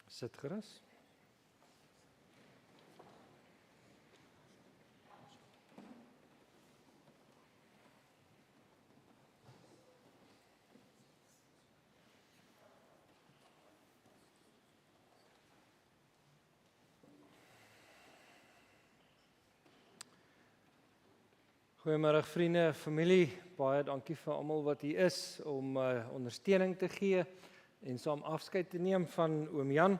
Sit gerus. Goeiemôre vriende, familie. Baie dankie vir almal wat hier is om ondersteuning te gee en saam afskeid te neem van oom Jan.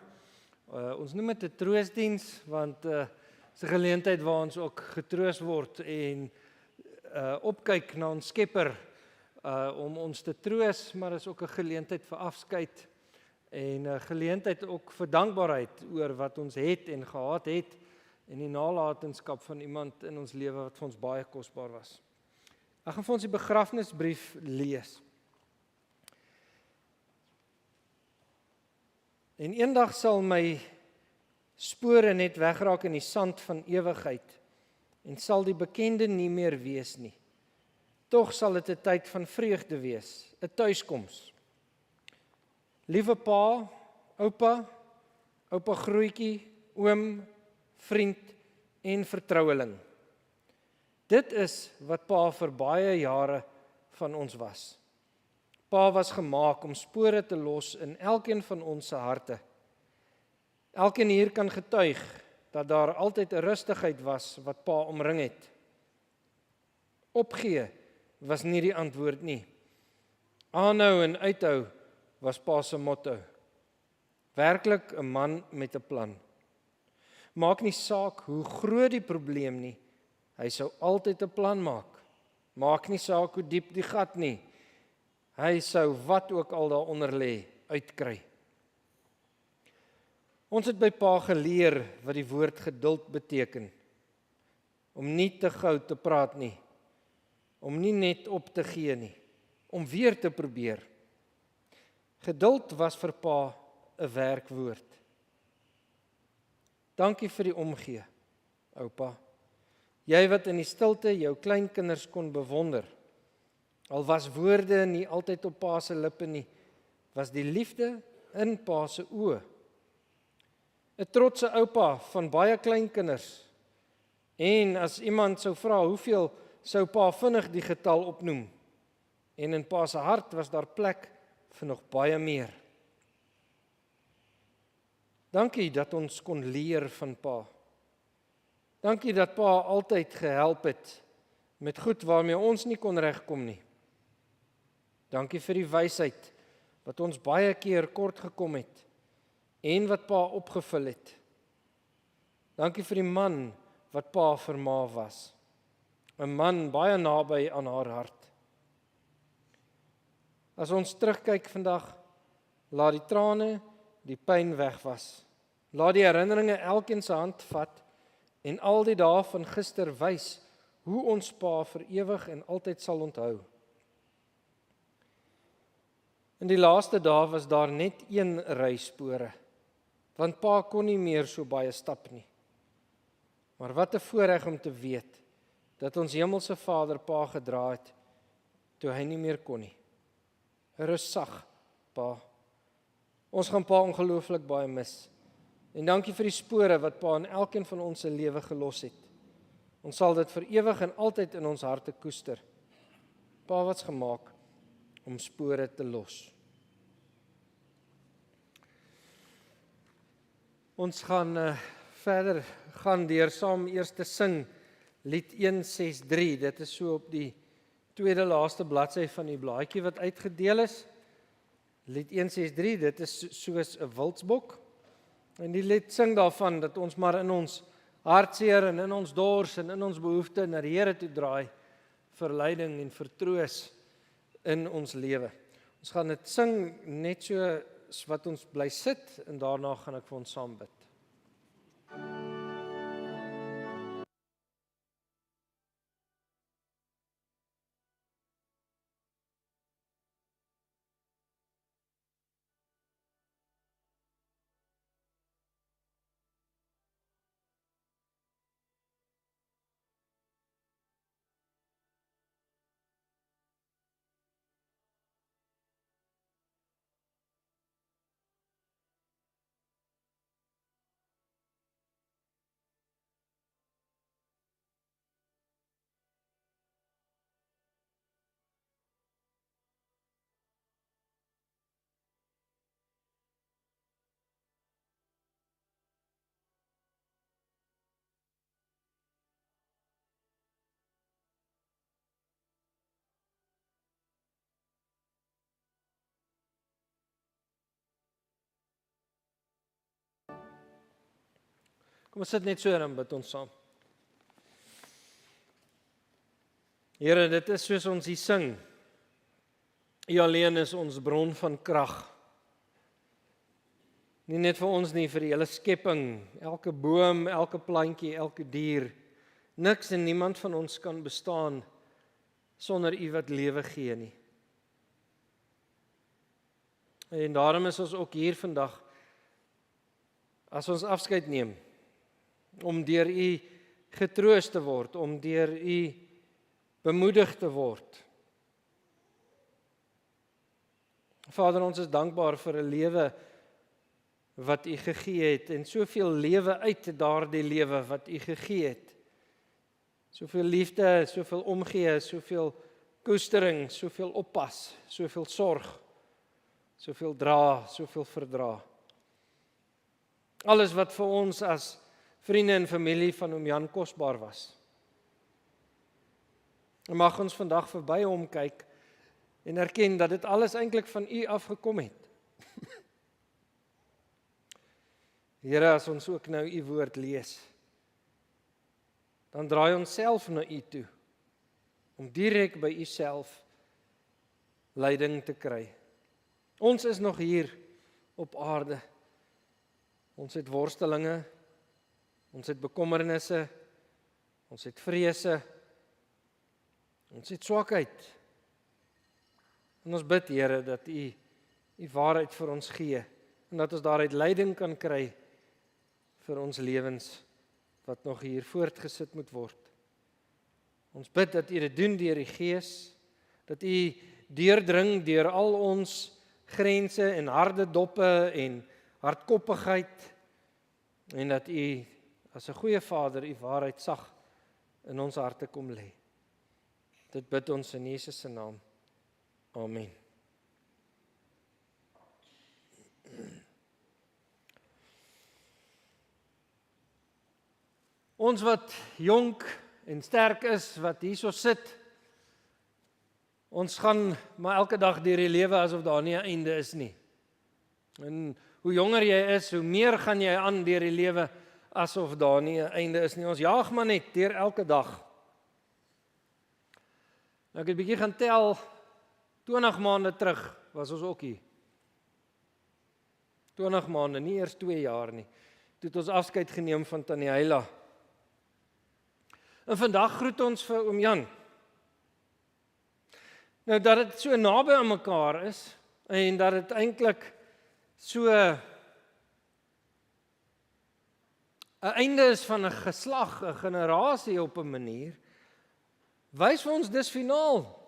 Ons noem dit 'n troostdiens want is 'n geleentheid waar ons ook getroos word en opkyk na ons Skepper om ons te troos, maar is ook 'n geleentheid vir afskeid en 'n geleentheid ook vir dankbaarheid oor wat ons het en gehad het en die nalatenskap van iemand in ons lewe wat vir ons baie kosbaar was. Ek gaan vir ons die begrafnisbrief lees. En eendag sal my spore net wegraak in die sand van ewigheid en sal die bekende nie meer wees nie. Tog sal dit 'n tyd van vreugde wees, 'n tuiskoms. Liewe pa, oupa grootjie, oom, vriend en vertroueling. Dit is wat pa vir baie jare van ons was. Pa was gemaak om spore te los in elkeen van ons se harte. Elkeen hier kan getuig dat daar altyd 'n rustigheid was wat pa omring het. Opgee was nie die antwoord nie. Aanhou en uithou was pa se motto. Werklik 'n man met 'n plan. Maak nie saak hoe groot die probleem nie, hy sou altyd 'n plan maak. Maak nie saak hoe diep die gat nie, hy sou wat ook al daaronder lê, uitkry. Ons het by pa geleer wat die woord geduld beteken. Om nie te gou te praat nie, om nie net op te gee nie, om weer te probeer. Geduld was vir pa 'n werkwoord. Dankie vir die omgee, oupa. Jy wat in die stilte jou kleinkinders kon bewonder. Al was woorde nie altyd op pa se lippe nie, was die liefde in pa se oë. 'n Trotse oupa van baie kleinkinders. En as iemand sou vra hoeveel, sou pa vinnig die getal opnoem. En in pa se hart was daar plek vir nog baie meer. Dankie dat ons kon leer van pa. Dankie dat pa altyd gehelp het met goed waarmee ons nie kon regkom nie. Dankie vir die wysheid wat ons baie keer kort gekom het en wat pa opgevul het. Dankie vir die man wat pa vir ma was. 'n Man baie naby aan haar hart. As ons terugkyk vandag, laat die trane die pyn wegwas. Laat die herinneringe elkeen se hand vat en al die dae van gister wys hoe ons pa vir ewig en altyd sal onthou. In die laaste dae was daar net een ry spore, want pa kon nie meer so baie stap nie. Maar wat 'n voorreg om te weet dat ons hemelse Vader pa gedra het toe hy nie meer kon nie. Rus sag, pa. Ons gaan pa ongelooflik baie mis. En dankie vir die spore wat pa in elkeen van ons se lewe gelos het. Ons sal dit vir ewig en altyd in ons harte koester. Pa was gemaak om spore te los. Ons gaan verder gaan deur saam eers te sing lied 163. Dit is so op die tweede laaste bladsy van die blaadjie wat uitgedeel is. Lied 163, dit is soos 'n wildsbok. En die lied sing daarvan dat ons maar in ons hartseer en in ons dors en in ons behoefte na die Here toe draai vir leiding en vir troos in ons lewe. Ons gaan dit sing net so wat ons bly sit en daarna gaan ek vir ons saam bid. Kom ons sit net so en dan bid ons saam. Here, dit is soos ons hier sing. U alleen is ons bron van krag. Nie net vir ons nie, vir die hele skepping, elke boom, elke plantjie, elke dier. Niks en niemand van ons kan bestaan sonder U wat lewe gee nie. En daarom is ons ook hier vandag, as ons afskeid neem, om deur U getroos te word, om deur U bemoedig te word. Vader, ons is dankbaar vir 'n lewe wat U gegee het en soveel lewe uit daardie lewe wat U gegee het. Soveel liefde, soveel omgee, soveel koestering, soveel oppas, soveel sorg, soveel dra, soveel verdra. Alles wat vir ons as vriende en familie van oom Jan kosbaar was. En mag ons vandag verby hom kyk en erken dat dit alles eintlik van U afgekom het. Here, as ons ook nou U woord lees, dan draai ons self na U toe, om direk by U self leiding te kry. Ons is nog hier op aarde. Ons het worstelinge, ons het bekommernisse, ons het vrese, ons het swakheid. En ons bid, Here, dat U waarheid vir ons gee, en dat ons daaruit leiding kan kry vir ons lewens, wat nog hier voortgesit moet word. Ons bid dat U dit doen deur die Gees, dat U deurdring deur al ons grense en harde doppe en hardkoppigheid, en dat U as 'n goeie Vader U waarheid sag in ons harte kom lê. Dit bid ons in Jesus se naam. Amen. Ons wat jonk en sterk is, wat hierso sit, ons gaan maar elke dag deur die lewe asof daar nie 'n einde is nie. En hoe jonger jy is, hoe meer gaan jy aan deur die lewe asof daar nie 'n einde is nie. Ons jaag maar net deur elke dag. Nou ek het 'n bietjie gaan tel, 20 maande terug was ons ook hier. 20 maande, nie eers 2 jaar nie. Toe het ons afskeid geneem van Tannie Heila. En vandag groet ons vir oom Jan. Nou dat dit so naby aan mekaar is en dat dit eintlik so 'n einde is van 'n geslag, 'n generasie op 'n manier, wys vir ons dis finaal.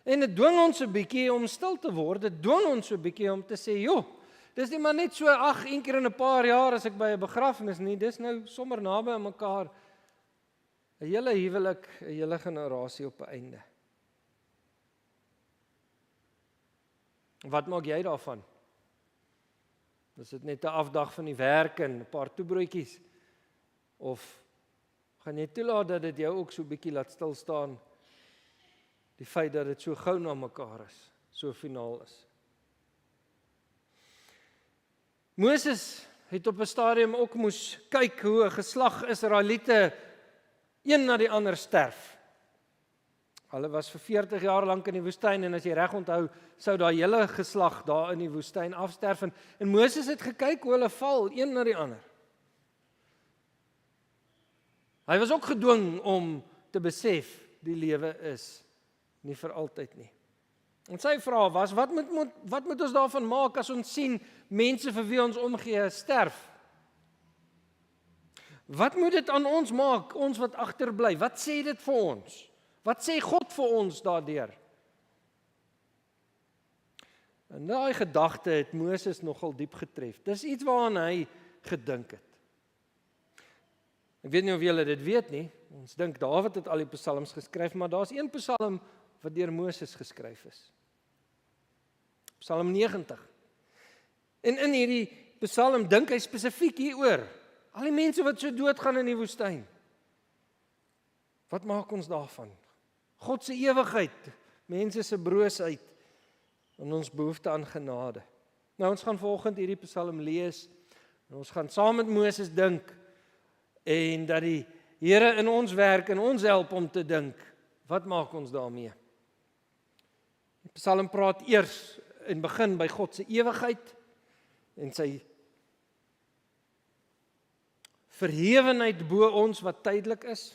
En dit dwing ons 'n bietjie om stil te word, dit dwing ons 'n bietjie om te sê, joh, dis nie maar net so, een keer in 'n paar jaar as ek by 'n begrafnis nie, dis nou sommer naby aan mekaar. 'n hele huwelik, 'n hele generasie op 'n einde. Wat maak jy daarvan? Is dit net 'n afdag van die werk en 'n paar toebroodjies? Of gaan jy toelaat dat dit jou ook so 'n bietjie laat stil staan? Die feit dat dit so gou na mekaar is, so finaal is. Moses het op 'n stadium ook moes kyk hoe 'n geslag Israeliete een na die ander sterf. Hulle was vir 40 jaar lank in die woestyn en as jy reg onthou, sou daai hele geslag daar in die woestyn afsterf en Moses het gekyk hoe hulle val, een na die ander. Hy was ook gedwing om te besef die lewe is nie vir altyd nie. En sy vraag was, wat moet ons daarvan maak as ons sien mense vir wie ons omgee sterf? Wat moet dit aan ons maak, ons wat agterbly? Wat sê dit vir ons? Wat sê God vir ons daardeur? En daai gedagte het Moses nogal diep getref. Dis iets waaraan hy gedink het. Ek weet nie of julle dit weet nie. Ons dink Dawid het al die psalms geskryf, maar daar's een psalm wat deur Moses geskryf is. Psalm 90. En in hierdie psalm dink hy spesifiek hieroor. Al die mense wat so doodgaan in die woestyn. Wat maak ons daarvan? God se ewigheid, mense se broosheid en ons behoefte aan genade. Nou ons gaan vanoggend hierdie psalm lees En ons gaan saam met Moses dink en dat die Here in ons werk en ons help om te dink, wat maak ons daarmee? Die Psalm praat eers en begin by God se ewigheid en sy verhewenheid bo ons wat tydelik is.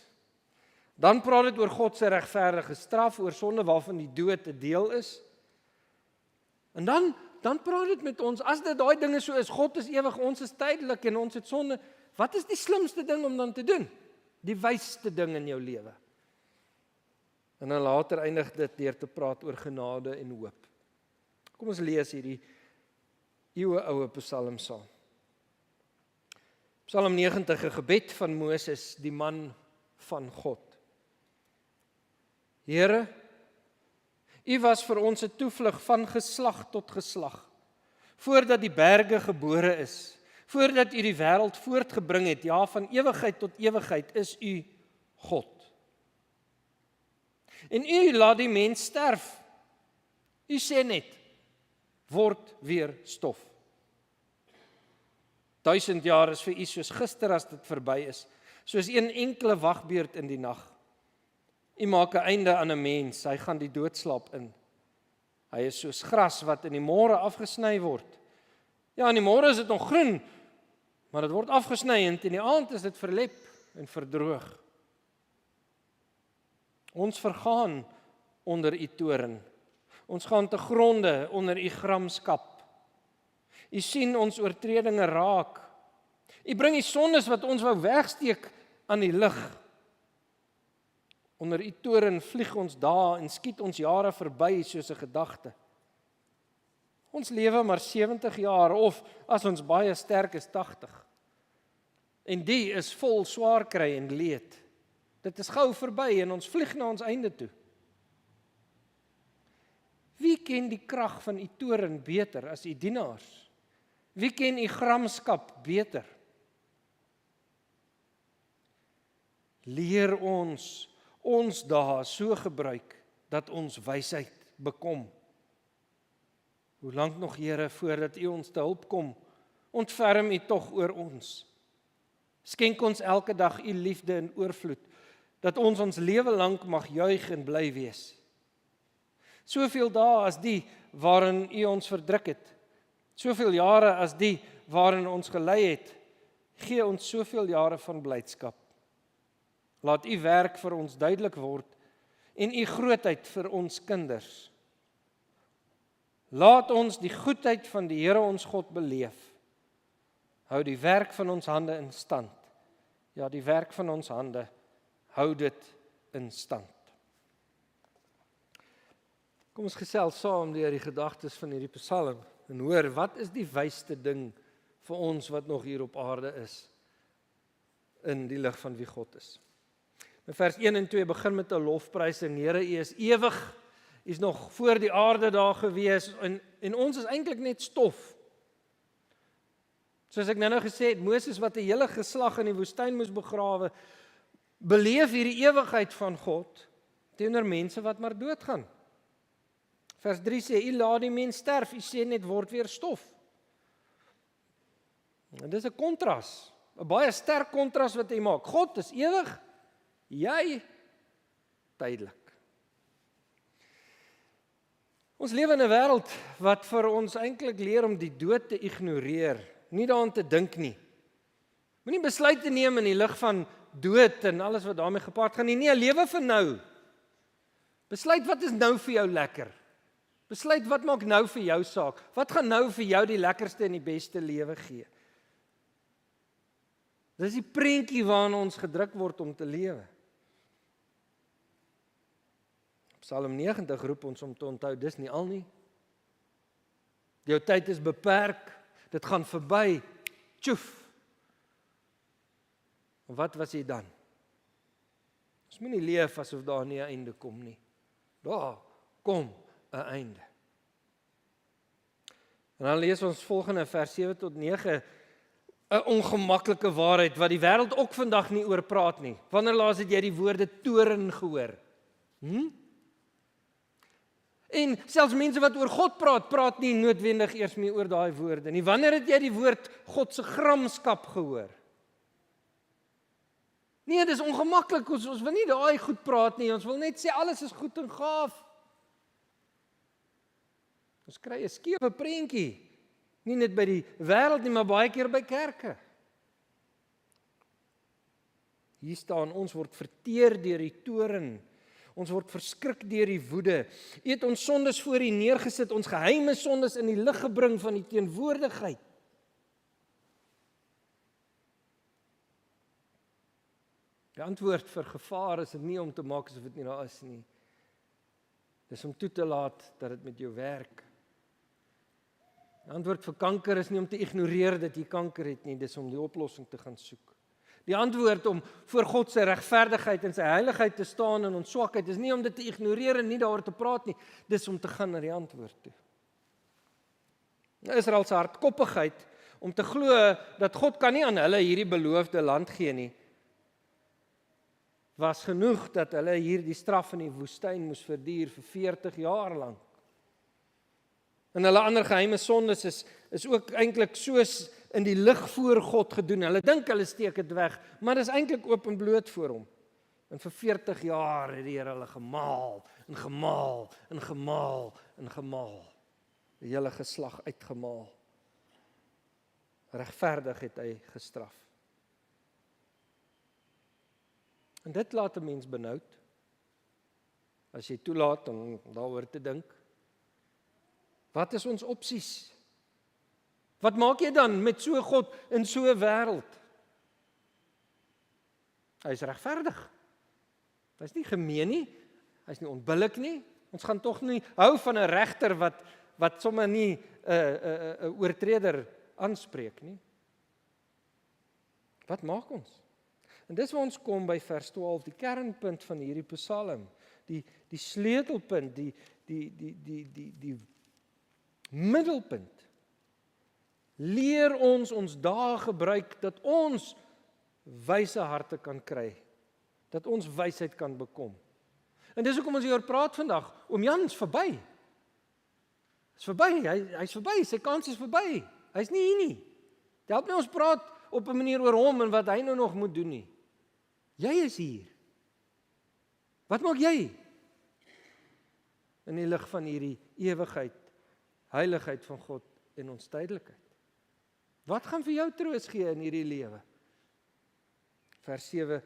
Dan praat dit oor God se regverdige straf, oor sonde waarvan die dood 'n deel is. En dan praat dit met ons, as dit daai dinge so is, God is ewig, ons is tydelik en ons het sonde, wat is die slimste ding om dan te doen? Die wysste ding in jou lewe. En dan later eindig dit deur te praat oor genade en hoop. Kom ons lees hierdie eeueoue Psalm saam. Psalm 90, 'n gebed van Moses, die man van God. Here, U was vir ons 'n toevlug van geslag tot geslag, voordat die berge gebore is, voordat U die wêreld voortgebring het, ja, van ewigheid tot ewigheid is U God. En U laat die mens sterf. U sê net, word weer stof. 1000 jaar is vir U soos gister as dit verby is, soos een enkele wagbeurt in die nag. U maak 'n einde aan 'n mens, hy gaan die doodslaap in. Hy is soos gras wat in die môre afgesny word. Ja, in die môre is dit nog groen, maar dit word afgesny en in die aand is dit verlep en verdroog. Ons vergaan onder U toorn. Ons gaan te gronde onder U gramskap. U sien ons oortredinge raak. U bring die sondes wat ons wou wegsteek aan die lig. Onder U toorn vlieg ons dae en skiet ons jare verby soos 'n gedagte. Ons lewe maar 70 jaar of as ons baie sterk is 80. En die is vol swaar kry en leed. Dit is gou verby en ons vlieg na ons einde toe. Wie ken die krag van U toorn beter as U dienaars? Wie ken U gramskap beter? Leer ons dae so gebruik dat ons wysheid bekom. Hoe lank nog, Here, voordat U ons te hulp kom? Ontferm U tog oor ons. Skenk ons elke dag U liefde in oorvloed, dat ons lewe lank mag juig en bly wees. Soveel dae as die waarin U ons verdruk het, soveel jare as die waarin ons gelei het, gee ons soveel jare van blydskap. Laat U werk vir ons duidelik word en U grootheid vir ons kinders. Laat ons die goedheid van die Here ons God beleef. Hou die werk van ons hande in stand. Ja, die werk van ons hande, hou dit in stand. Kom ons gesels saam deur die gedagtes van hierdie Psalm en hoor, wat is die wysste ding vir ons wat nog hier op aarde is in die lig van wie God is. In vers 1 en 2 begin met 'n lofprysing. Here, U is ewig, U is nog voor die aarde daar gewees en ons is eintlik net stof. Soos ek nou gesê het, Moses wat 'n hele geslag in die woestyn moes begrawe, beleef hierdie ewigheid van God teenoor mense wat maar doodgaan. Vers 3 sê, U laat die mens sterf, U sê net word weer stof. En dis 'n kontras, 'n baie sterk kontras wat hy maak. God is ewig, jy tydelik. Ons lewe in 'n wêreld wat vir ons eintlik leer om die dood te ignoreer, nie daaraan te dink nie. Moenie besluite neem in die lig van dood en alles wat daarmee gepaard gaan nie. Nee, lewe vir nou. Besluit wat is nou vir jou lekker. Besluit wat maak nou vir jou saak. Wat gaan nou vir jou die lekkerste en die beste lewe gee. Dis die prentjie waarna ons gedruk word om te lewe. Psalm 90 roep ons om te onthou, dis nie al nie. Jou tyd is beperk, dit gaan verby, tjoef. Wat was jy dan? Ons moenie leef asof daar nie 'n einde kom nie. Daar kom 'n einde. En dan lees ons volgende vers 7 tot 9, 'n ongemaklike waarheid wat die wêreld ook vandag nie oor praat nie. Wanneer laas het jy die woorde toorn gehoor? En selfs mense wat oor God praat, praat nie noodwendig eers meer oor daai woorde nie. Wanneer het jy die woord God se gramskap gehoor? Nee, dis ongemaklik, ons wil nie daai goed praat nie, ons wil net sê alles is goed en gaaf. Ons kry 'n skewe prentjie, nie net by die wêreld nie, maar baie keer by kerke. Hier staan, ons word verteer deur die toorn, ons word verskrik deur die woede. U het ons sondes voor U neergesit, ons geheime sondes in die lig gebring van die teenwoordigheid. Die antwoord vir gevaar is dit nie om te maak asof dit nie daar is nie. Dis om toe te laat dat dit met jou werk. Die antwoord vir kanker is nie om te ignoreer dat jy kanker het nie, dis om die oplossing te gaan soek. Die antwoord om voor God se regverdigheid en sy heiligheid te staan in ons swakheid is nie om dit te ignoreer en nie daaroor te praat nie, dis om te gaan na die antwoord toe. Israel se hardkoppigheid om te glo dat God kan nie aan hulle hierdie beloofde land gee nie, was genoeg dat hulle hierdie straf in die woestyn moes verduur vir 40 jaar lank. En hulle ander geheime sondes is ook eintlik soos in die lig voor God gedoen. Hulle dink hulle steek dit weg, maar dit is eintlik oop en bloot voor hom. En vir 40 jaar het die Here hulle gemaal en gemaal en gemaal en gemaal. Die hele geslag uitgemaal. Regverdig het hy gestraf. En dit laat 'n mens benoud, as jy toelaat om daaroor te dink. Wat is ons opsies? Wat maak jy dan met so 'n God in so 'n wêreld? Hy is regverdig. Hy is nie gemeen nie, hy is nie onbillik nie. Ons gaan tog nie hou van 'n regter wat sommer nie 'n oortreder aanspreek nie. Wat maak ons? En dis waar ons kom by vers 12, die kernpunt van hierdie Psalm, die sleutelpunt, die middelpunt. Leer ons dae gebruik dat ons wyse harte kan kry, dat ons wysheid kan bekom. En dis hoekom ons hieroor praat vandag. Oom Jan is verby. Is verby, hy's verby, sy kans is verby. Hy's nie hier nie. Dit help nie ons praat op 'n manier oor hom en wat hy nou nog moet doen nie. Jy is hier. Wat maak jy in die lig van hierdie ewigheid, heiligheid van God en ons tydelikheid? Wat gaan vir jou troos gee in hierdie lewe? Vers 7,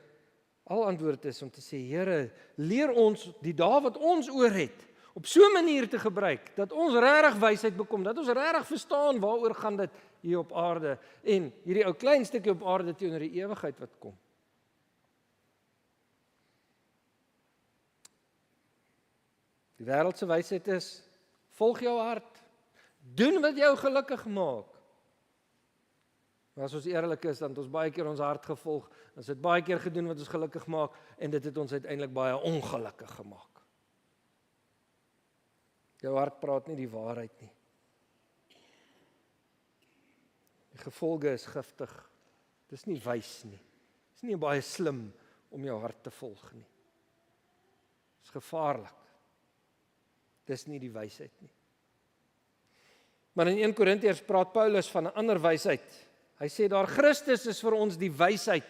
al antwoord is om te sê, Here, leer ons die dae wat ons oor het, op so 'n manier te gebruik, dat ons regtig wysheid bekom, dat ons regtig verstaan waaroor gaan dit hier op aarde, en hierdie ou klein stukkie op aarde teenoor die ewigheid wat kom. Die wêreldse wysheid is, volg jou hart, doen wat jou gelukkig maak. Maar as ons eerlik is, dan het ons baie keer ons hart gevolg, ons het baie keer gedoen wat ons gelukkig maak, en dit het ons uiteindelik baie ongelukkig gemaak. Jou hart praat nie die waarheid nie. Die gevolge is giftig. Dis nie wys nie. Dis nie baie slim om jou hart te volg nie. Dis gevaarlik. Dis nie die wysheid nie. Maar in 1 Korintiërs praat Paulus van 'n ander wysheid. Hy sê daar, Christus is vir ons die wysheid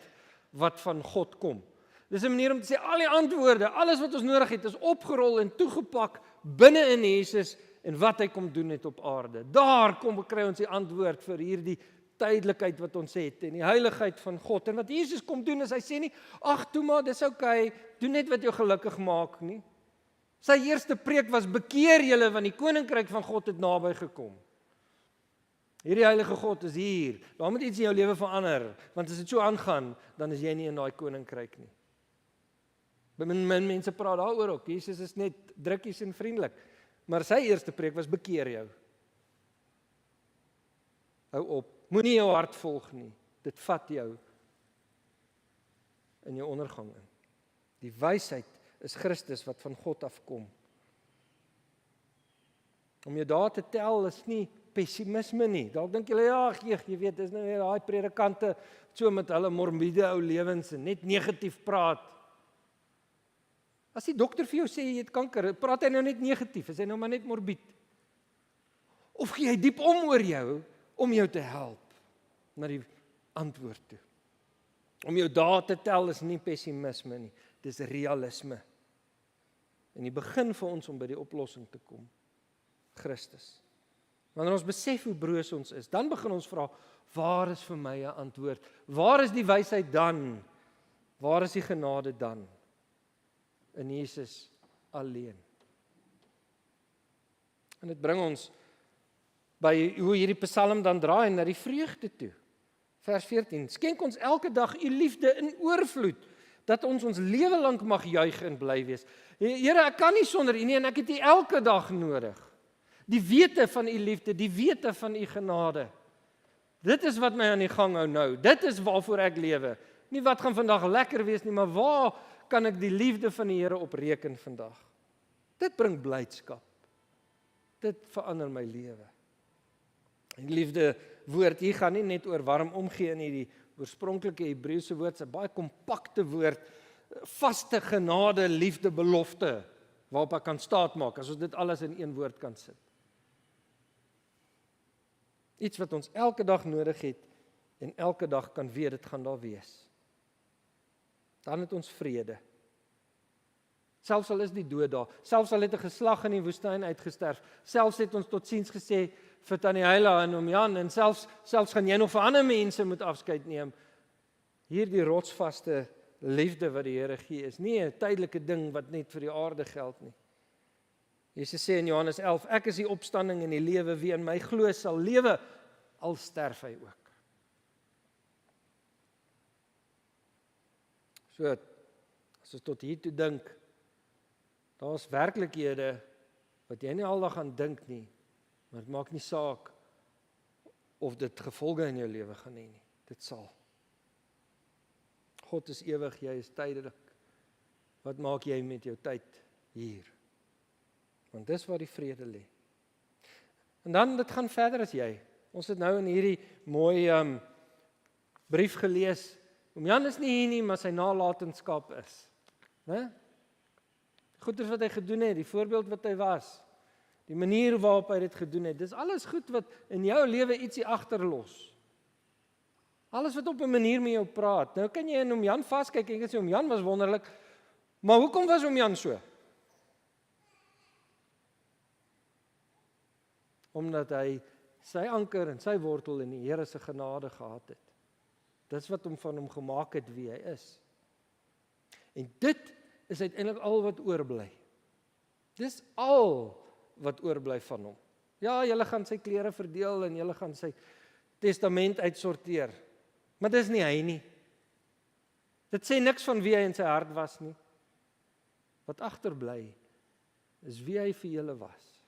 wat van God kom. Dis 'n manier om te sê, al die antwoorde, alles wat ons nodig het, is opgerol en toegepak binne in Jesus en wat hy kom doen het op aarde. Daar kry ons die antwoord vir hierdie tydelikheid wat ons het en die heiligheid van God. En wat Jesus kom doen is, hy sê nie, ag toe maar, dis okay, doen net wat jou gelukkig maak nie. Sy eerste preek was, bekeer julle, want die koninkryk van God het naby gekom. Hierdie heilige God is hier, daar moet iets in jou lewe verander, want as dit so aangaan, dan is jy nie in daai koninkryk nie. Min mense praat daaroor ook, Jesus is net drukkies en vriendelik, maar sy eerste preek was, bekeer jou. Hou op, moenie jou hart volg nie, dit vat jou in jou ondergang in. Die wysheid is Christus wat van God afkom. Om jou daar te tel is nie pessimisme nie. Dalk dink julle, ja, jy weet, dis nou weer daai predikante so met hulle morbide ou lewens en net negatief praat. As die dokter vir jou sê jy het kanker, praat hy nou net negatief, is hy nou maar net morbied? Of gee hy diep om oor jou, om jou te help na die antwoord toe? Om jou dae te tel is nie pessimisme nie, dis realisme. En die begin vir ons om by die oplossing te kom, Christus. Wanneer ons besef hoe broos ons is, dan begin ons vra, waar is vir my 'n antwoord? Waar is die wysheid dan? Waar is die genade dan? In Jesus alleen. En dit bring ons by hoe hierdie Psalm dan draai na die vreugde toe. Vers 14, skenk ons elke dag u liefde in oorvloed, dat ons lewe lank mag juig en bly wees. Here, ek kan nie sonder u nie en ek het u elke dag nodig. Die wete van u liefde, die wete van u genade. Dit is wat my aan die gang hou nou. Dit is waarvoor ek lewe. Nie wat gaan vandag lekker wees nie, maar waar kan ek die liefde van die Here op reken vandag? Dit bring blydskap. Dit verander my lewe. En die liefde woord hier gaan nie net oor warm omgee in die oorspronklike Hebreëse woord, se baie kompakte woord, vaste genade, liefde, belofte, waarop ek kan staatmaak, as ons dit alles in een woord kan sit. Iets wat ons elke dag nodig het, en elke dag kan weet, dit gaan daar wees. Dan het ons vrede. Selfs al is die dood daar, selfs al het 'n geslag in die woestyn uitgesterf, selfs het ons totsiens gesê vir Tannie Heila en oom Jan, en selfs gaan jy nog vir ander mense moet afskeid neem. Hierdie rotsvaste liefde wat die Here gee, is nie 'n tydelike ding wat net vir die aarde geld nie. Jesus sê in Johannes 11, ek is die opstanding en die lewe, wie in my glo sal lewe, al sterf hy ook. So, as ons tot hier toe dink, daar's werklikhede wat jy nie aldag aan dink nie, maar dit maak nie saak of dit gevolge in jou lewe gaan hê nie. Dit sal. God is ewig, jy is tydelik. Wat maak jy met jou tyd hier? Want dis waar die vrede lê. En dan, dit gaan verder as jy. Ons het nou in hierdie mooi brief gelees. Oom Jan is nie hier nie, maar sy nalatenskap is. Né? Goeders wat hy gedoen het, die voorbeeld wat hy was, die manier waarop hy dit gedoen het, dis alles goed wat in jou lewe ietsie agterlos. Alles wat op 'n manier met jou praat. Nou kan jy in oom Jan vaskyk en jy sê oom Jan was wonderlik, maar hoekom was oom Jan so? Omdat hy sy anker en sy wortel in die Here se genade gehad het. Dis wat hom van hom gemaak het wie hy is. En dit is uiteindelik al wat oorbly. Dis al wat oorbly van hom. Ja, julle gaan sy klere verdeel en julle gaan sy testament uitsorteer. Maar dis nie hy nie. Dit sê niks van wie hy in sy hart was nie. Wat agterbly is wie hy vir julle was.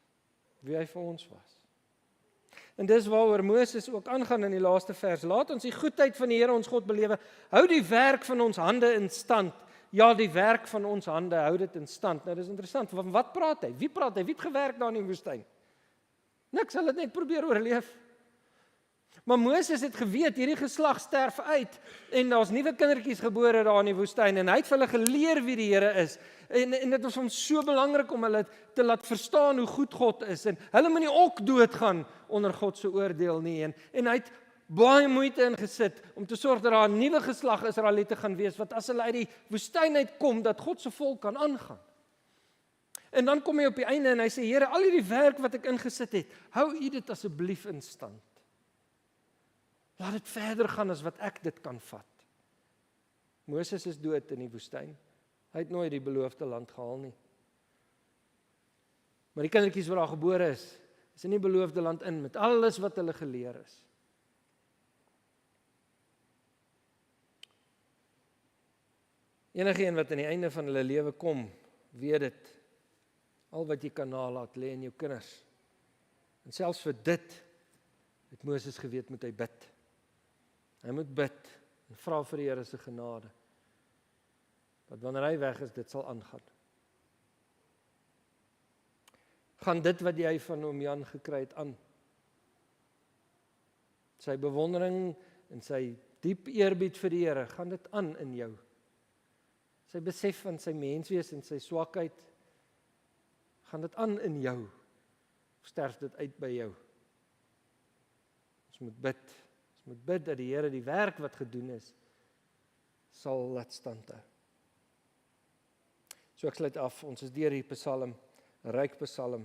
Wie hy vir ons was. En dis waaroor Moses ook aangaan in die laaste vers. Laat ons die goedheid van die Here ons God belewe. Hou die werk van ons hande in stand. Ja, die werk van ons hande, hou dit in stand. Nou, dis interessant. Van wat praat hy? Wie praat hy? Wie het gewerk daar in die woestyn? Niks, hulle het net probeer oorleef. Maar Moses het geweet, hierdie geslag sterf uit, en daar's nuwe kindertjies gebore daar in die woestyn, en hy het vir hulle geleer wie die Here is, en dit was vir hom so belangrik om hulle te laat verstaan hoe goed God is, en hulle moet nie ook doodgaan onder God se oordeel nie, en hy het baie moeite ingesit om te sorg dat daar 'n nuwe geslag Israeliete gaan wees, wat as hulle uit die woestyn uitkom, dat God se volk kan aangaan. En dan kom hy op die einde en hy sê, Here, al hierdie werk wat ek ingesit het, hou U dit asseblief in stand. Laat dit verder gaan as wat ek dit kan vat. Moses is dood in die woestyn. Hy het nooit die beloofde land gehaal nie. Maar die kindertjies wat daar gebore is in die beloofde land in, met alles wat hulle geleer is. Enige een wat aan die einde van hulle lewe kom, weet dit, al wat jy kan nalat lê in jou kinders. En selfs vir dit het Moses geweet, moet hy bid. Hy moet bid en vra vir die Here se genade. Dat wanneer hy weg is, dit sal aangaan. Gaan dit wat jy van oom Jan gekry het aan. Sy bewondering en sy diep eerbied vir die Here, gaan dit aan in jou. Sy besef van sy menswees en sy swakheid, gaan dit aan in jou, of sterf dit uit by jou? Ons moet bid dat die Here die werk wat gedoen is, sal laat standhou. So ek sluit af, ons is deur die Psalm, 'n ryk Psalm.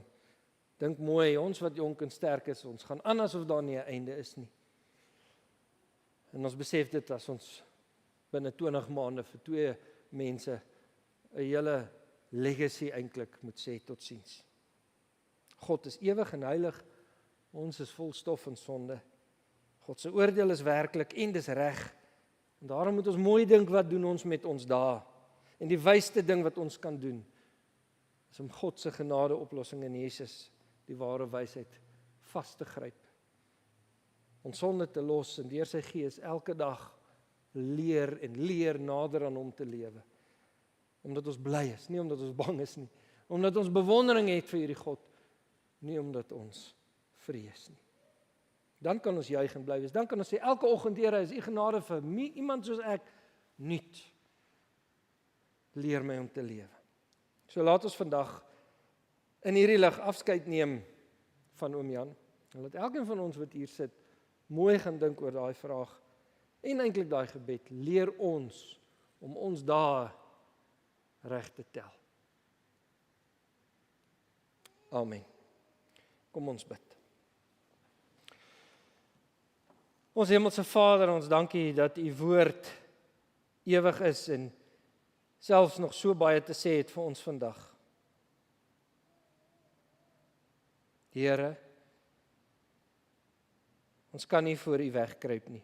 Dink mooi, ons wat jonk en sterk is, ons gaan aan asof daar nie 'n einde is nie. En ons besef dit as ons binne 20 maande vir 2 mense 'n hele legacy eintlik moet sê totsiens. God is ewig en heilig, ons is vol stof en sonde. God se oordeel is werklik en dis reg. En daarom moet ons mooi dink, wat doen ons met ons dae? En die wysste ding wat ons kan doen, is om God se genade oplossing in Jesus, die ware wysheid, vas te gryp. Ons sonde te los en deur sy Gees elke dag leer nader aan hom te lewe. Omdat ons bly is, nie omdat ons bang is nie. Omdat ons bewondering het vir hierdie God, nie omdat ons vrees nie. Dan kan ons juig en bly wees. Dan kan ons sê elke oggend, Here, is u genade vir my, iemand soos ek, nuut. Leer my om te lewe. So laat ons vandag in hierdie lig afskeid neem van oom Jan. En laat elkeen van ons wat hier sit mooi gaan dink oor daai vraag en eintlik daai gebed. Leer ons om ons dae reg te tel. Amen. Kom ons bid. Ons hemelse Vader, ons dankie dat u woord ewig is en selfs nog so baie te sê het vir ons vandag. Here, ons kan nie voor u wegkruip nie.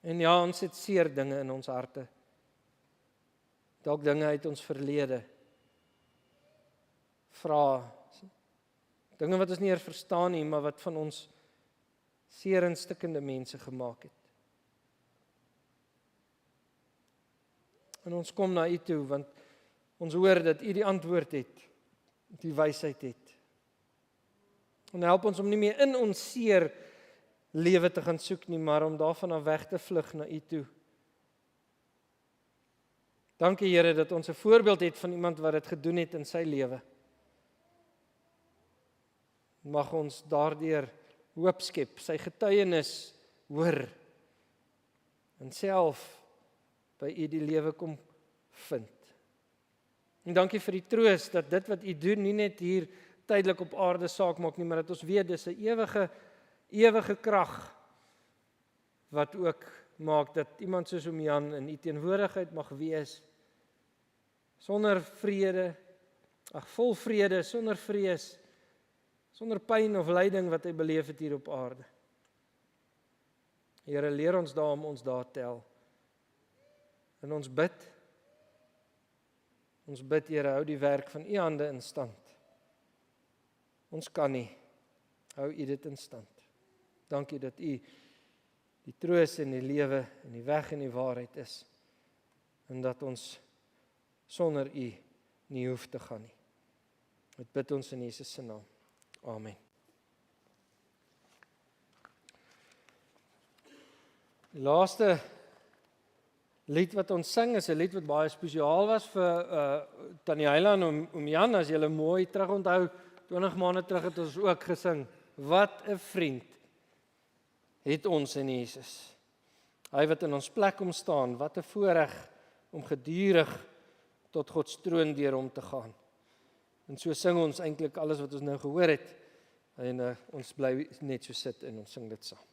En ja, ons het seer dinge in ons harte. Dalk dinge uit ons verlede. Vra, dinge wat ons nie eers verstaan nie, maar wat van ons seer en stikkende mense gemaak het. En ons kom na u toe, want ons hoor dat u die antwoord het, die wysheid het. En help ons om nie meer in ons seer lewe te gaan soek nie, maar om daarvan af weg te vlug na u toe. Dankie Here dat ons 'n voorbeeld het van iemand wat dit gedoen het in sy lewe. Mag ons daardeur hoop skep, sy getuienis hoor en self by u die lewe kom vind. En dankie vir die troos dat dit wat u doen nie net hier tydelik op aarde saak maak nie, maar dat ons weet dis 'n ewige krag wat ook maak dat iemand soos oom Jan in u teenwoordigheid mag wees sonder vrede, vol vrede, sonder vrees, sonder pyn of lyding wat hy beleef het hier op aarde. Here, leer ons daarom ons daar tel. En ons bid, Here, hou die werk van u hande in stand. Ons kan nie, hou u dit in stand. Dankie dat u die troos en die lewe en die weg en die waarheid is. En dat ons sonder u nie hoef te gaan nie. Dit bid ons in Jesus se naam. Amen. Die laaste lied wat ons sing is 'n lied wat baie spesiaal was vir Tannie Heila en oom Jan, as julle mooi terug onthou, 20 maande terug het ons ook gesing. Wat 'n vriend het ons in Jesus. Hy wat in ons plek kom staan, wat 'n voorreg om gedurig tot God se troon deur hom te gaan. En so sing ons eintlik alles wat ons nou gehoor het. En ons bly net so sit en ons sing dit saam.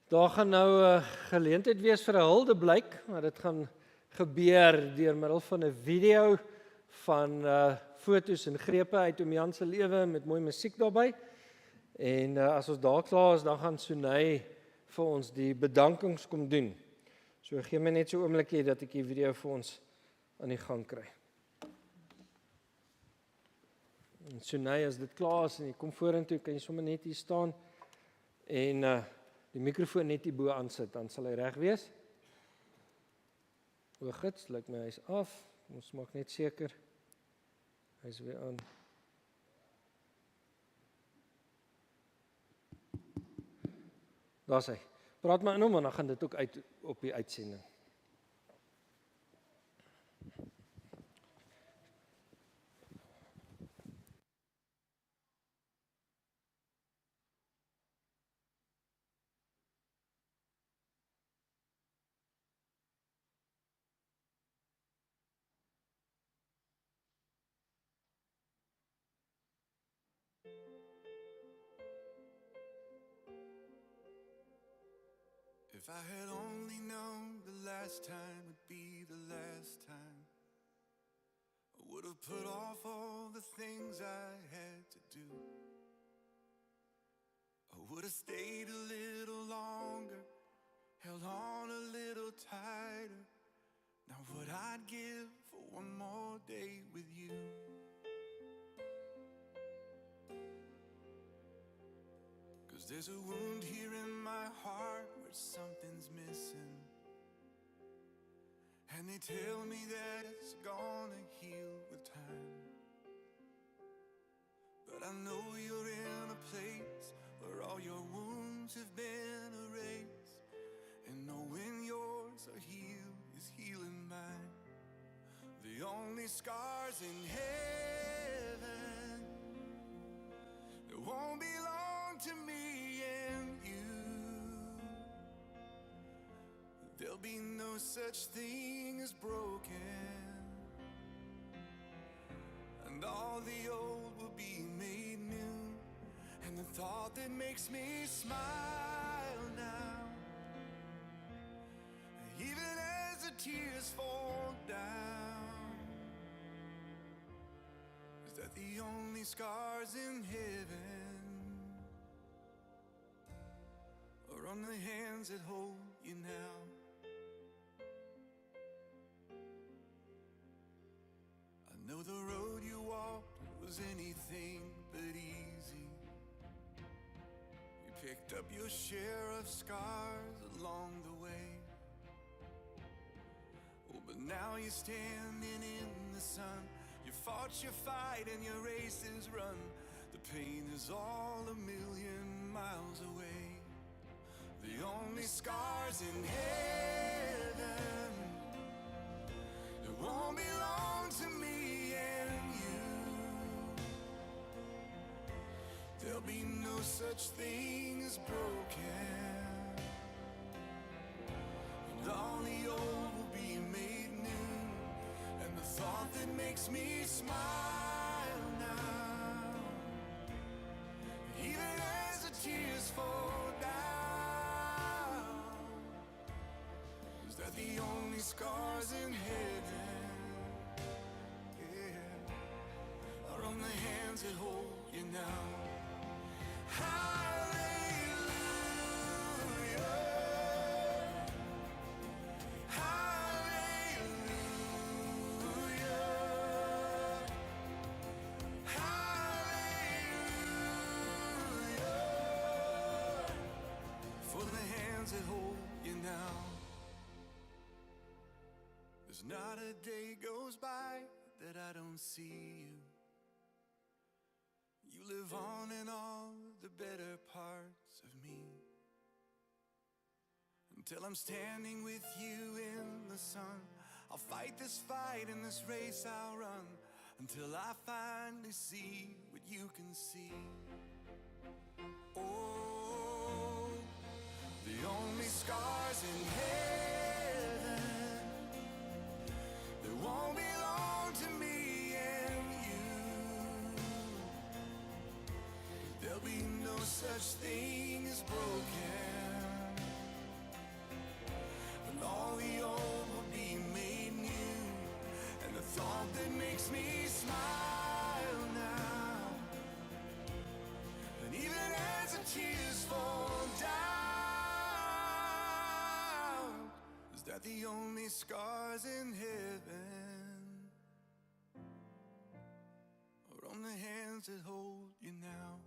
Daar gaan nou 'n geleentheid wees vir 'n huldeblyk, maar dit gaan gebeur deur middel van 'n video van fotos en grepe uit Oom Jan se lewe met mooi musiek daarbey. En as ons daar klaar is, dan gaan Sunay vir ons die bedankings kom doen. So gee my net so 'n oombliekie dat ek die video vir ons aan die gang kry. En Sunay, as dit klaar is en jy kom vorentoe, kan jy sommer net hier staan en die mikrofoon net hier bo aansit, dan sal hy reg wees. O, gits, lyk my hy's af. Ons maak net seker. Hy's weer aan. Daar's hy. Praat maar in hom en dan gaan dit ook uit op die uitsending. If I had only known the last time would be the last time, I would have put off all the things I had to do. I would have stayed a little longer, held on a little tighter. Now what I'd give for one more day with you. There's a wound here in my heart where something's missing, and they tell me that it's gonna heal with time. But I know you're in a place where all your wounds have been erased, and knowing yours are healed is healing mine. The only scars in heaven that won't belong to me and you. There'll be no such thing as broken, and all the old will be made new. And the thought that makes me smile now, even as the tears fall down, is that the only scars in heaven are on the hands that hold you now. I know the road you walked was anything but easy. You picked up your share of scars along the way. Oh, but now you're standing in the sun. You fought your fight and your race is run. The pain is all a million miles away. The only scars in heaven that won't belong to me and you. There'll be no such thing as broken, and all the old will be made new. And the thought that makes me smile now, even as the tears fall down, that the only scars in heaven, yeah, are on the hands that hold you now. Hallelujah, hallelujah, hallelujah, for the hands that hold you now. There's not a day goes by that I don't see you. You live on in all the better parts of me. Until I'm standing with you in the sun, I'll fight this fight and this race I'll run, until I finally see what you can see. Oh, the only scars in heaven that won't belong to me and you. There'll be no such thing as broken, makes me smile now. And even as the tears fall down, is that the only scars in heaven, or on the hands that hold you now?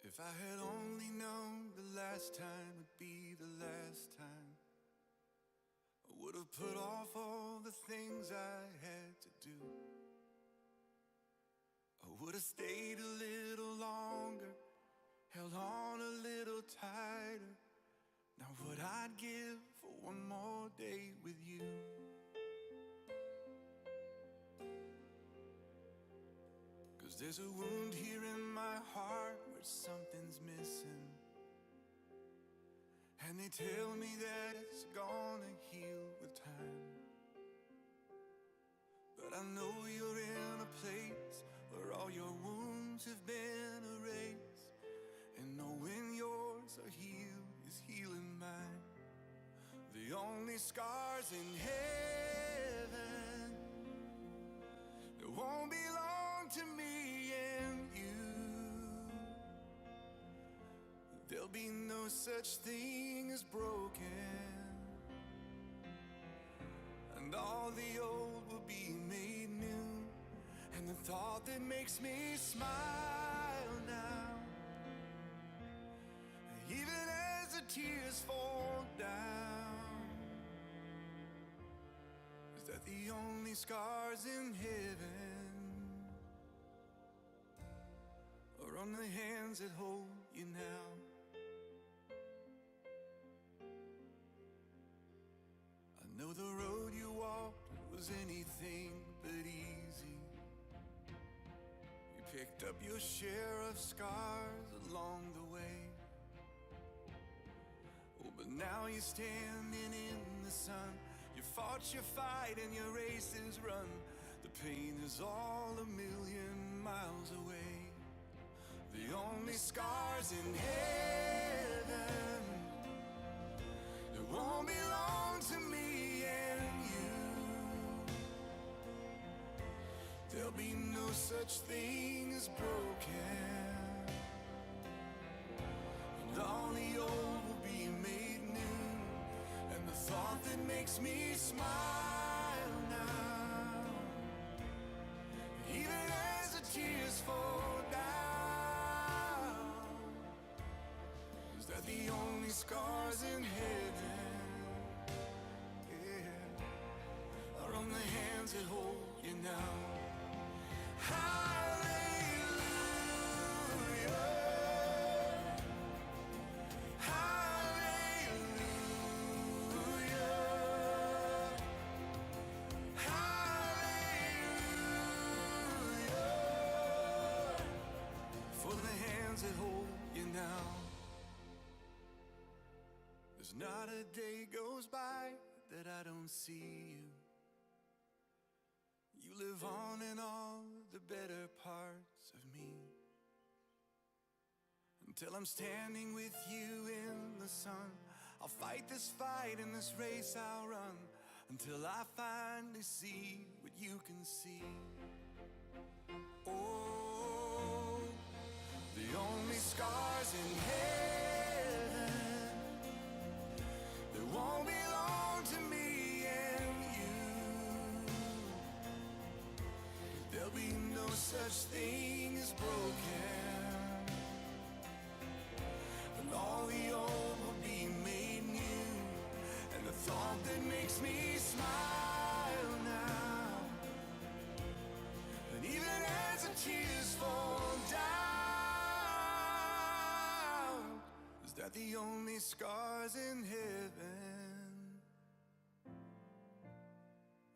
If I had only known the last time would be the last time, I would have put off all the things I had to do. I would have stayed a little longer, held on a little tighter. Now what I'd give for one more day with you. Cause there's a wound here in my heart where something's missing, and they tell me that it's gonna heal with time. But I know you're in a place where all your wounds have been erased, and knowing yours are healed is healing mine. The only scars in heaven that won't belong to me and you. There'll be no such thing as broken, and all the old will be made new. And the thought that makes me smile now, even as the tears fall down, is that the only scars in heaven are on the hands that hold you now. I know the road you walked was anything but easy. You picked up your share of scars along the way. Oh, but now you're standing in the sun. You fought your fight and your race is run. The pain is all a million miles away. The only scars in heaven that won't belong to me and you. There'll be no such thing as broken, and all the old will be made new. And the thought that makes me smile now, even as the tears fall down, is that the only scars in heaven, yeah, are on the hands that hold you now. There's not a day goes by that I don't see you. You live on in all the better parts of me. Until I'm standing with you in the sun, I'll fight this fight in this race I'll run, until I finally see what you can see. Oh, the only scars in heaven that won't belong to me and you. There'll be no such thing as broken, and all the old will be made new. And the thought that makes me smile now, and even as the tears fall down, is that the only scars in heaven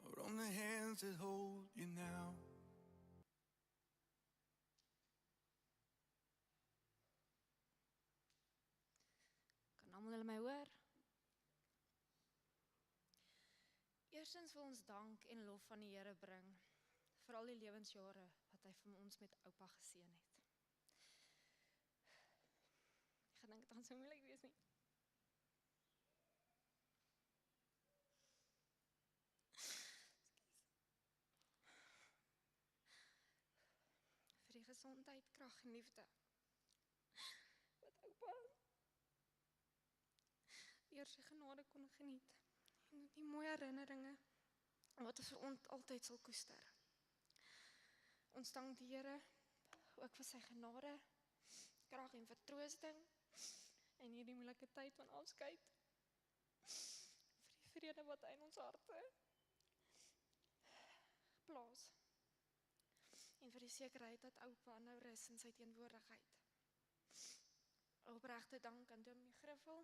are on the hands that hold you now. Kan almal hulle my hoor? Eerstens wil ons dank en lof aan die Here bring vir al die lewensjare wat hy vir ons met oupa geseën het. Ek gedink dit gaan so moeilik wees nie. gesondheid, krag en liefde. Wat oupa deur sy genade kon geniet. En die mooi herinneringe wat ons vir ons altyd sal koester. Ons dank die Here ook vir sy genade, krag en vertroosting in hierdie moeilike tyd van afskeid. Vir die vrede wat hy in ons harte plaas. En vir die sekerheid dat oupa nou rus in sy teenwoordigheid. Opregte dank aan Dominee Griffel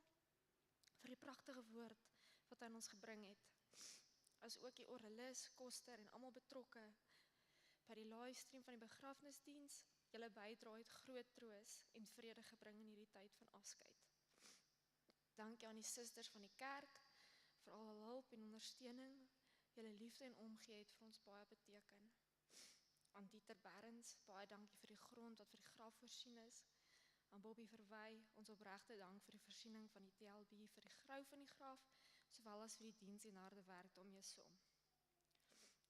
vir die pragtige woord wat hy aan ons gebring het. As ook die oralis, koster en almal betrokke by die livestream van die begrafnisdiens. Julle bydrae het groot troos en vrede gebring in hierdie tyd van afskeid. Dankie aan die susters van die kerk vir al hul hulp en ondersteuning. Julle liefde en omgee het vir ons baie beteken. Aan Dieter Berends, baie dankie vir die grond wat vir die graf voorsien is. Aan Bobby Verwy, ons opregte dank vir die voorsiening van die TLB vir die grou van die graf, sowel as vir die diens en harde werk daarmee saam.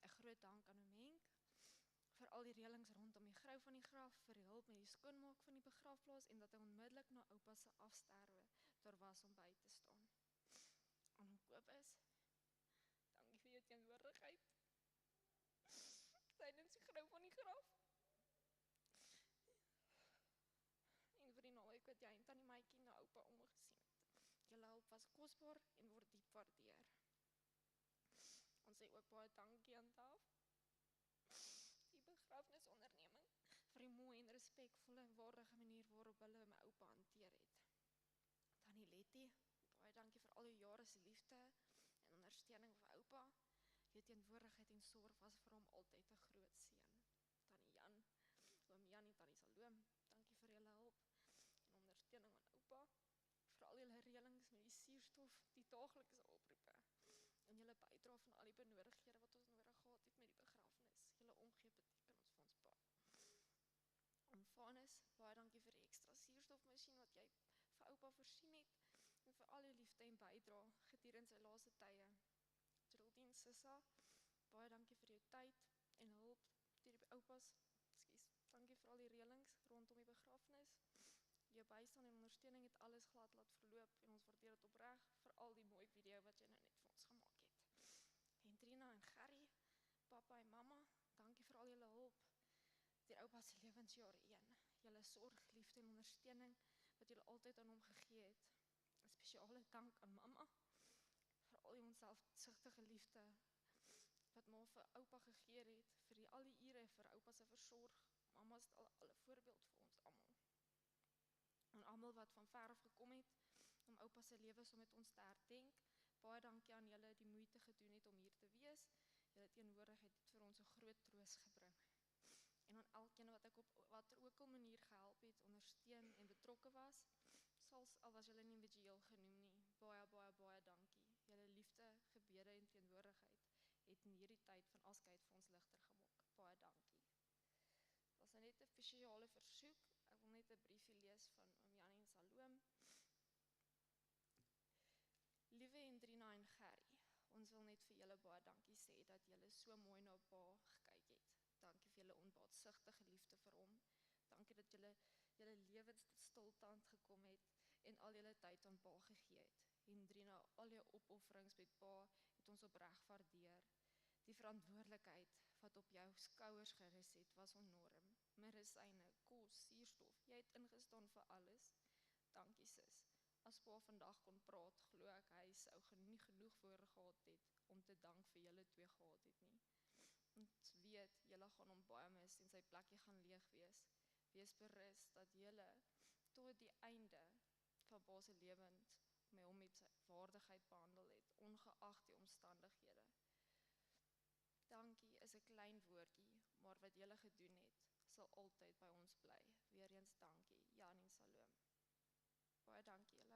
'n Groot dank aan Menk vir al die reëlings rondom die grou van die graf, vir die hulp met die skoonmaak van die begrafplaas en dat hy onmiddellik na oupa se afsterwe daar was om by te staan. Aan Kobus, dankie vir jou teenwoordigheid tydens die grou van die graf. En vir die naweek wat jy en tannie Maitjie na oupa omgesien het. Julle hulp was kosbaar en word diep waardeer. Ons sê ook baie dankie aan Daf, die begrafnisonderneming, vir die mooi en respekvolle en waardige manier waarop hulle my oupa hanteer het. Tannie Letty, baie dankie vir al die jare se liefde en ondersteuning vir oupa. Jou teenwoordigheid en sorg was vir hom altyd 'n groot seën. Tannie Jan, oom Jan en tannie Saloom, dankie vir julle hulp en ondersteuning aan oupa, vir al julle reëlings met die suurstof, die daaglikse oproepe en julle bydrae van al die benodighede wat ons nodig gehad het met die begrafnis. Julle omgee beteken ons vir ons baie. Vanus, baie dankie vir die ekstra suurstofmasjien wat jy vir oupa voorsien het en vir al jou liefde en bydrae gedurende sy laaste tye. Geraldine Sissa, baie dankie vir jou tyd en hulp deur die oupas. Dankie vir al die reëlings rondom die begrafnis. Jou bystand en ondersteuning het alles glad laat verloop en ons waardeer dit opreg vir al die mooi video wat jy nou net vir ons gemaak het. Hendrina en Gerry, pappa en mamma, dankie vir al julle hulp deur oupa se lewensjare 1. Julle sorg, liefde en ondersteuning wat julle altyd aan hom gegee het. 'n Spesiale dank aan mamma vir al die onselfsugtige liefde wat ma vir oupa gegee het, vir al die ure vir oupa se versorg. Mamma is al 'n voorbeeld vir ons almal. En almal wat van ver af gekom het om oupa se lewe saam met ons te herdenk. Baie dankie aan julle die moeite gedoen het om hier te wees. Julle teenwoordigheid het vir ons 'n groot troos gebring. En aan elkeen wat ek op watter ook al manier gehelp het, ondersteun en betrokke was, al was julle nie individueel genoem nie. Baie dankie. Julle liefde, gebede en teenwoordigheid het in hierdie tyd van afskeid vir ons ligter gemaak. Baie dankie. Dit was net 'n spesiale versoek. Ek wil net 'n briefie lees van oom Jan en Saloom. Liewe Hendrina en Gerry, ons wil net vir julle baie dankie sê dat julle so mooi na pa gekyk het. Dankie vir julle onbaatsigtige liefde vir hom. Dankie dat julle lewens tot stilstand gekom het en al julle tyd aan pa gegee het. Hendrina, al jou opofferings met pa het ons opreg waardeer. Die verantwoordelikheid wat op jou skouers gerus het, was enorm. Medisyne, kos, suurstof, jy het ingestaan vir alles. Dankie sis. As pa vandag kon praat, glo ek hy sou nie genoeg woorde gehad het om te dank vir julle twee gehad het nie. Ons weet, julle gaan hom baie mis en sy plekkie gaan leeg wees. Wees berus dat julle tot die einde van pa se lewens met hom met sy waardigheid behandel het, ongeag die omstandighede. Dankie is 'n klein woordjie, maar wat julle gedoen het, sal altyd by ons bly. Weereens dankie, Jan en Saloom. Baie dankie julle.